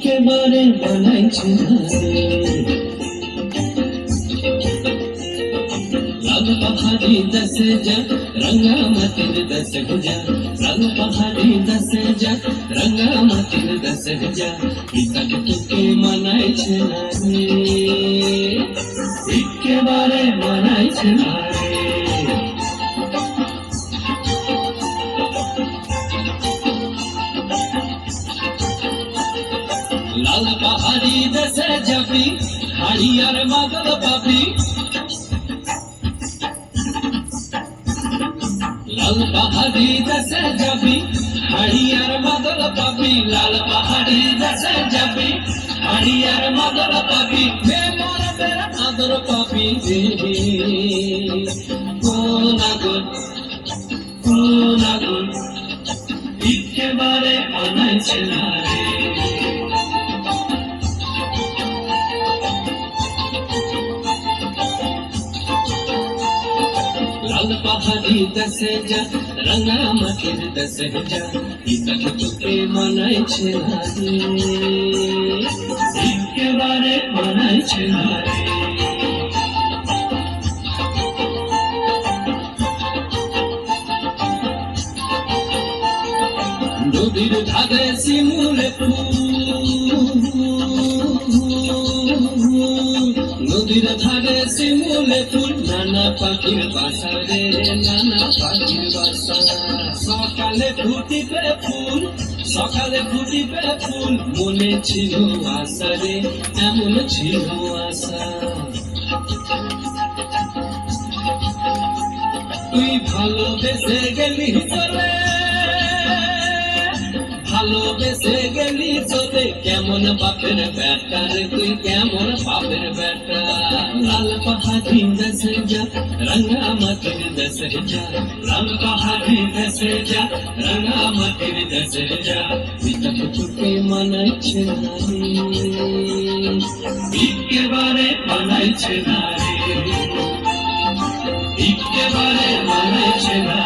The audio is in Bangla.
একেবারে বানাইছে না রে। লাল পাহাড়ি দশে যা রঙা মাটির দশ যা, লাল পাহাড়ি দশে যা রঙা মাটির দশ যা, পিতা তোকে মানাইছে না রে, একেবারে মানাইছে না রে। লাল পাহাড়ি দেশে যাবি হাড়ি আর মাদল পাবি, লাল পাহাড়ি দেশে যাবি হাড়ি আর মাদল পাবি, লাল পাহাড়ি দেশে যাবি হাড়ি আর মাদল পাবি, বেমরদের আদর পাবি রে। কোন আগুন কোন আগুন একেবারে মানাইছে না রে। লাল পাহাড়ি দশে যা রঙা মাটির দশে যা, পিতা তোকে মানাইছে না রে, একেবারে মানাইছে না রে। নদীর ধারে শিমুলে ফুল, নদীর ধারে শিমুলে ফুল, নানা পাখির বাসা রে, নানা পাখির বাসা। সকালে ফুটিবে ফুল, সকালে ফুটিবে ফুল, মনে ছিল আশা রে, এমন ছিল আশা। তুই ভালোবেসে গেলি চলে, ভালোবেসে গেলি চলে, কেমন বাপের বেটা রে তুই, কেমন বাপের বেটা। লাল পাহাড়ি দেশে যা রঙা মাটির দেশে যা, লাল পাহাড়ি দেশে যা রঙা মাটির দেশে যা, পিতা তোকে মানাইছে না রে, একেবারে মানাইছে না রে, একেবারে মানাইছে না।